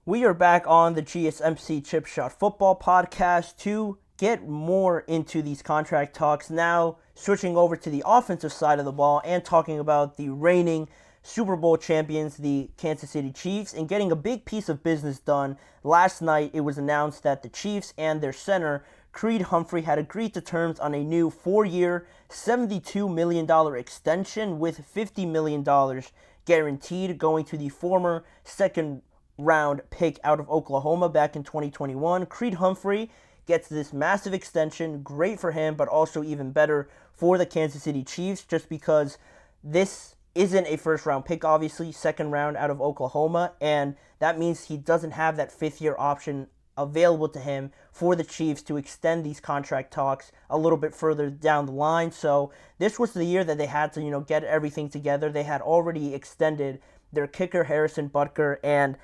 We are back on the GSMC Chip Shot Football Podcast to get more into these contract talks. Now, switching over to the offensive side of the ball and talking about the reigning Super Bowl champions, the Kansas City Chiefs, and getting a big piece of business done. Last night, it was announced that the Chiefs and their center, Creed Humphrey, had agreed to terms on a new 4-year, $72 million extension with $50 million guaranteed, going to the former second round pick out of Oklahoma back in 2021. Creed Humphrey gets this massive extension, great for him, but also even better for the Kansas City Chiefs, just because this isn't a first round pick, obviously, second round out of Oklahoma, and that means he doesn't have that fifth year option available to him for the Chiefs to extend these contract talks a little bit further down the line. So this was the year that they had to, get everything together. They had already extended their kicker, Harrison Butker, and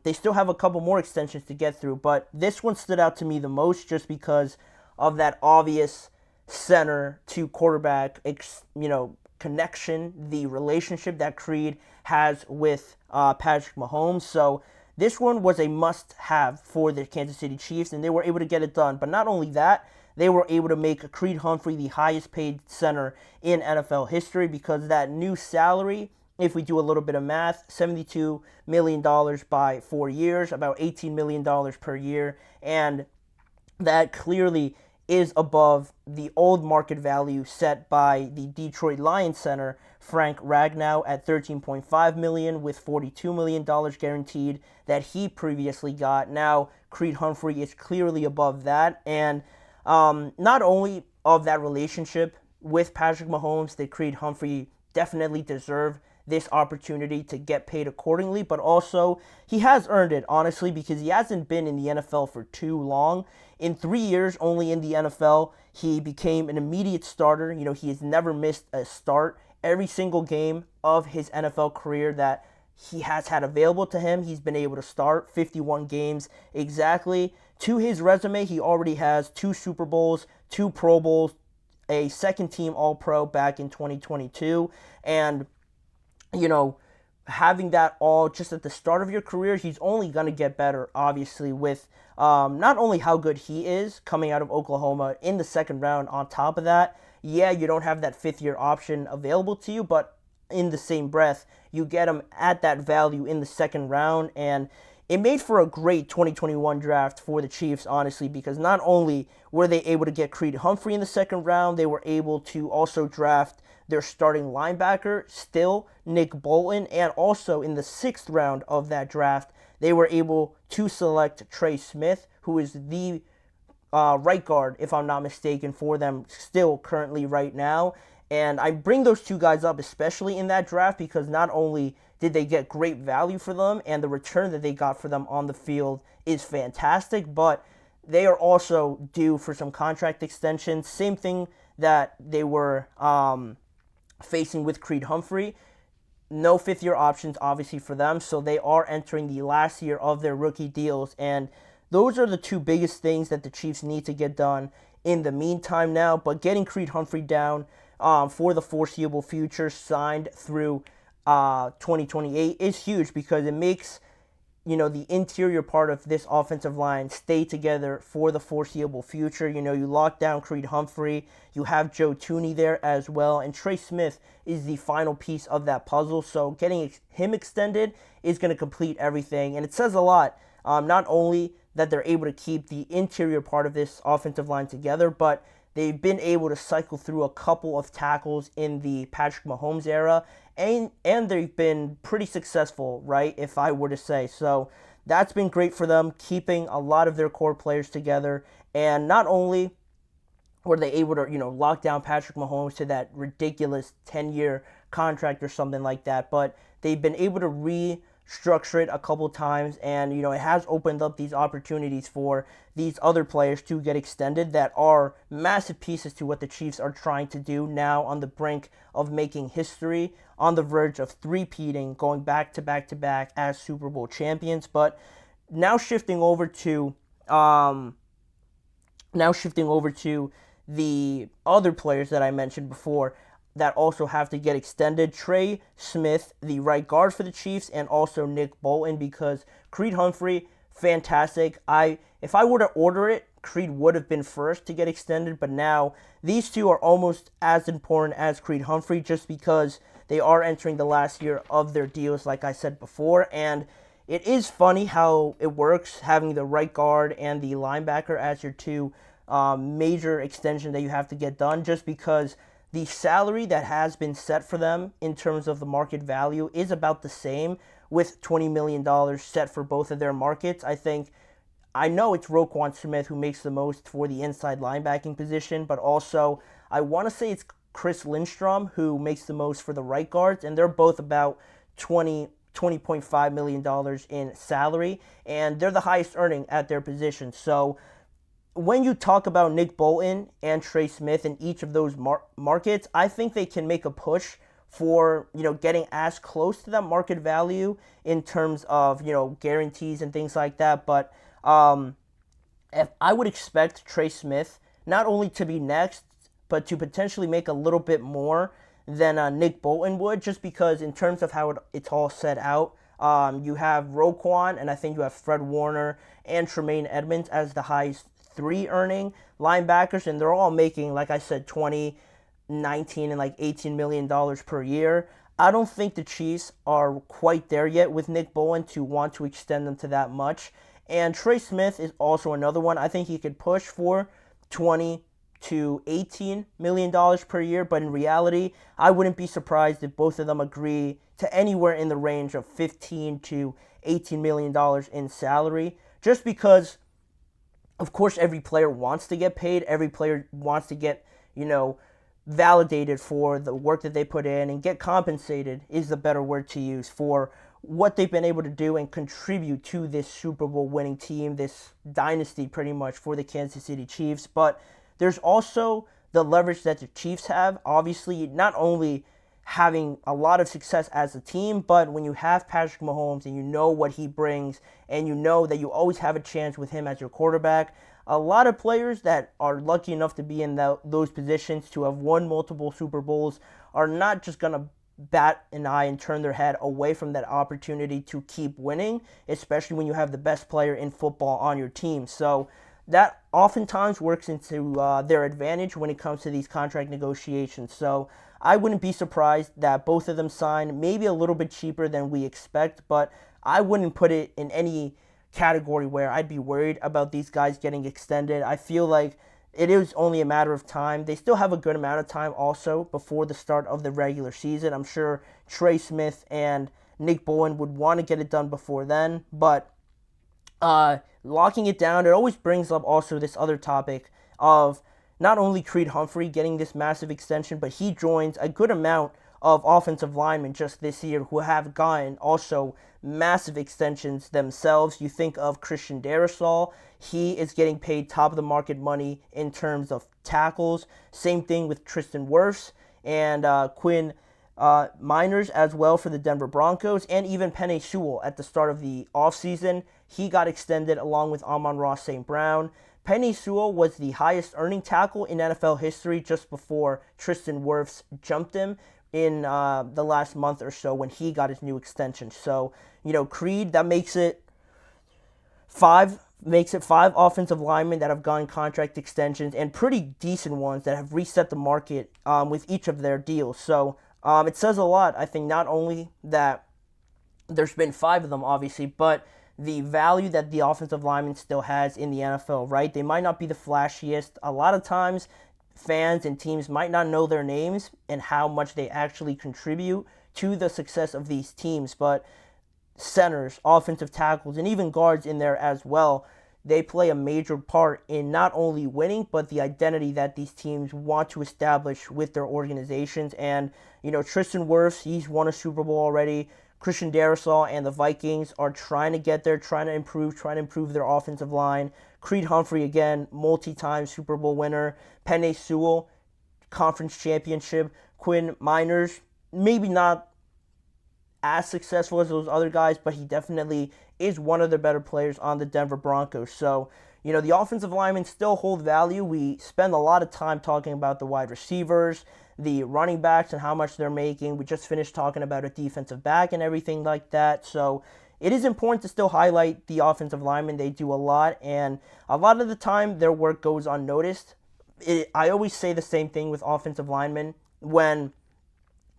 they still have a couple more extensions to get through. But this one stood out to me the most just because of that obvious center to quarterback, connection, the relationship that Creed has with Patrick Mahomes. So this one was a must-have for the Kansas City Chiefs, and they were able to get it done. But not only that, they were able to make Creed Humphrey the highest-paid center in NFL history because that new salary, if we do a little bit of math, $72 million by 4 years, about $18 million per year, and that clearly is above the old market value set by the Detroit Lions center, Frank Ragnow, at $13.5 million with $42 million guaranteed that he previously got. Now, Creed Humphrey is clearly above that, and not only of that relationship with Patrick Mahomes, that Creed Humphrey definitely deserve this opportunity to get paid accordingly, but also he has earned it, honestly, because he hasn't been in the NFL for too long. In 3 years only in the NFL, he became an immediate starter. He has never missed a start. Every single game of his NFL career that he has had available to him, he's been able to start 51 games exactly. To his resume, he already has 2 Super Bowls, 2 Pro Bowls, a second-team All-Pro back in 2022, and having that all just at the start of your career, he's only going to get better, obviously, with not only how good he is coming out of Oklahoma in the second round. On top of that, yeah, you don't have that fifth-year option available to you, but in the same breath, you get him at that value in the second round, and it made for a great 2021 draft for the Chiefs, honestly, because not only were they able to get Creed Humphrey in the second round, they were able to also draft their starting linebacker, still Nick Bolton, and also in the 6th round of that draft, they were able to select Trey Smith, who is the right guard, if I'm not mistaken, for them still currently right now. And I bring those two guys up especially in that draft because not only did they get great value for them and the return that they got for them on the field is fantastic, but they are also due for some contract extensions. Same thing that they were facing with Creed Humphrey. No fifth-year options, obviously, for them, so they are entering the last year of their rookie deals, and those are the two biggest things that the Chiefs need to get done in the meantime now. But getting Creed Humphrey down for the foreseeable future, signed through 2028, is huge because it makes the interior part of this offensive line stay together for the foreseeable future. You lock down Creed Humphrey, you have Joe Thuney there as well, and Trey Smith is the final piece of that puzzle. So getting him extended is going to complete everything, and it says a lot, not only that they're able to keep the interior part of this offensive line together, but they've been able to cycle through a couple of tackles in the Patrick Mahomes era, and they've been pretty successful, right, if I were to say. So that's been great for them, keeping a lot of their core players together. And not only were they able to, lock down Patrick Mahomes to that ridiculous 10-year contract or something like that, but they've been able to restructure it a couple times, and it has opened up these opportunities for these other players to get extended that are massive pieces to what the Chiefs are trying to do now, on the brink of making history, on the verge of three-peating, going back to back to back as Super Bowl champions. But now shifting over to the other players that I mentioned before, that also have to get extended. Trey Smith, the right guard for the Chiefs, and also Nick Bolton, because Creed Humphrey, fantastic. If I were to order it, Creed would have been first to get extended, but now these two are almost as important as Creed Humphrey, just because they are entering the last year of their deals, like I said before. And it is funny how it works, having the right guard and the linebacker as your two major extension that you have to get done, just because the salary that has been set for them in terms of the market value is about the same, with $20 million set for both of their markets. I know it's Roquan Smith who makes the most for the inside linebacking position, but also I want to say it's Chris Lindstrom who makes the most for the right guards, and they're both about $20.5 million in salary, and they're the highest earning at their position. So when you talk about Nick Bolton and Trey Smith in each of those markets, I think they can make a push for, getting as close to that market value in terms of, guarantees and things like that. But if I would expect Trey Smith not only to be next, but to potentially make a little bit more than Nick Bolton would, just because in terms of how it's all set out, you have Roquan, and I think you have Fred Warner and Tremaine Edmonds as the highest three earning linebackers, and they're all making, like I said, 20, 19, and like $18 million per year. I don't think the Chiefs are quite there yet with Nick Bolton to want to extend them to that much. And Trey Smith is also another one. I think he could push for 20 to $18 million per year, but in reality, I wouldn't be surprised if both of them agree to anywhere in the range of $15 to $18 million in salary, just because, of course, every player wants to get paid. Every player wants to get, validated for the work that they put in, and get compensated is the better word to use for what they've been able to do and contribute to this Super Bowl winning team, this dynasty pretty much for the Kansas City Chiefs. But there's also the leverage that the Chiefs have, obviously, not only having a lot of success as a team, but when you have Patrick Mahomes and you know what he brings, and you know that you always have a chance with him as your quarterback, a lot of players that are lucky enough to be in those positions to have won multiple Super Bowls are not just going to bat an eye and turn their head away from that opportunity to keep winning, especially when you have the best player in football on your team. So that oftentimes works into their advantage when it comes to these contract negotiations. So I wouldn't be surprised that both of them sign, maybe a little bit cheaper than we expect, but I wouldn't put it in any category where I'd be worried about these guys getting extended. I feel like it is only a matter of time. They still have a good amount of time also before the start of the regular season. I'm sure Trey Smith and Nick Bolton would want to get it done before then, but locking it down, it always brings up also this other topic of not only Creed Humphrey getting this massive extension, but he joins a good amount of offensive linemen just this year who have gotten also massive extensions themselves. You think of Christian Darrisaw, he is getting paid top of the market money in terms of tackles. Same thing with Tristan Wirfs and Quinn Miners as well for the Denver Broncos, and even Penei Sewell at the start of the offseason. He got extended along with Amon-Ra St. Brown. Penei Sewell was the highest earning tackle in NFL history just before Tristan Wirfs jumped him in the last month or so when he got his new extension. So, Creed, that makes it five offensive linemen that have gotten contract extensions, and pretty decent ones that have reset the market with each of their deals. So it says a lot, I think, not only that there's been 5 of them, obviously, but the value that the offensive lineman still has in the NFL, right? They might not be the flashiest. A lot of times, fans and teams might not know their names and how much they actually contribute to the success of these teams, but centers, offensive tackles, and even guards in there as well, they play a major part in not only winning, but the identity that these teams want to establish with their organizations. And, Tristan Wirfs, he's won a Super Bowl already. Christian Darrisaw and the Vikings are trying to get there, trying to improve their offensive line. Creed Humphrey, again, multi-time Super Bowl winner. Penei Sewell, conference championship. Quinn Miners, maybe not as successful as those other guys, but he definitely is one of the better players on the Denver Broncos. So, the offensive linemen still hold value. We spend a lot of time talking about the wide receivers, the running backs and how much they're making. We just finished talking about a defensive back and everything like that. So it is important to still highlight the offensive linemen. They do a lot, and a lot of the time their work goes unnoticed. I always say the same thing with offensive linemen. When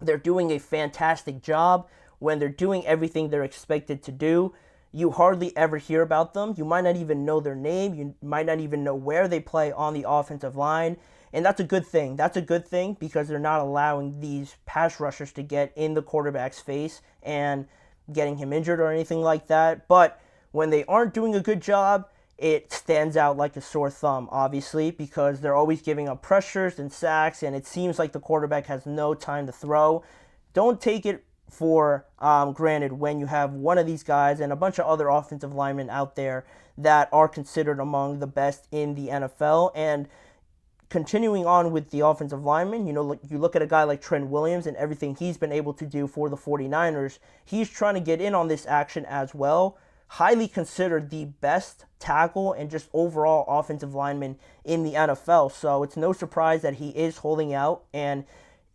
they're doing a fantastic job, when they're doing everything they're expected to do, you hardly ever hear about them. You might not even know their name. You might not even know where they play on the offensive line. And that's a good thing. That's a good thing because they're not allowing these pass rushers to get in the quarterback's face and getting him injured or anything like that. But when they aren't doing a good job, it stands out like a sore thumb, obviously, because they're always giving up pressures and sacks, and it seems like the quarterback has no time to throw. Don't take it for granted when you have one of these guys and a bunch of other offensive linemen out there that are considered among the best in the NFL. And continuing on with the offensive linemen, you look at a guy like Trent Williams and everything he's been able to do for the 49ers. He's trying to get in on this action as well. Highly considered the best tackle and just overall offensive lineman in the NFL. So it's no surprise that he is holding out, and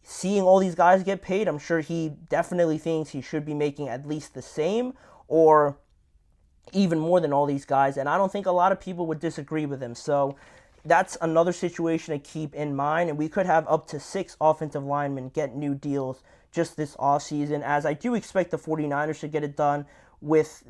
seeing all these guys get paid, I'm sure he definitely thinks he should be making at least the same or even more than all these guys. And I don't think a lot of people would disagree with him. So that's another situation to keep in mind. And we could have up to 6 offensive linemen get new deals just this offseason, as I do expect the 49ers to get it done with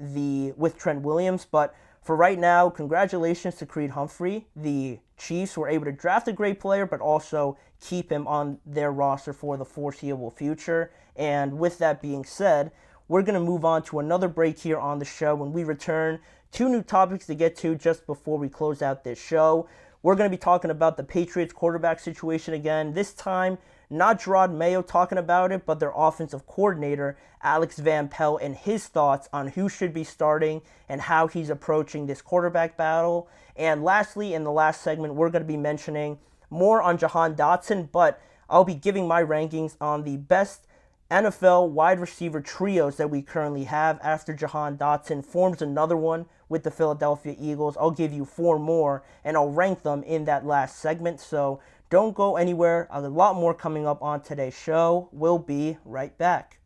Trent Williams. But for right now, congratulations to Creed Humphrey. The Chiefs were able to draft a great player, but also keep him on their roster for the foreseeable future. And with that being said, we're going to move on to another break here on the show. When we return, 2 new topics to get to just before we close out this show. We're going to be talking about the Patriots quarterback situation again. This time, not Gerard Mayo talking about it, but their offensive coordinator, Alex Van Pelt, and his thoughts on who should be starting and how he's approaching this quarterback battle. And lastly, in the last segment, we're going to be mentioning more on Jahan Dotson, but I'll be giving my rankings on the best NFL wide receiver trios that we currently have after Jahan Dotson forms another one with the Philadelphia Eagles. I'll give you 4 more, and I'll rank them in that last segment. So don't go anywhere. A lot more coming up on today's show. We'll be right back.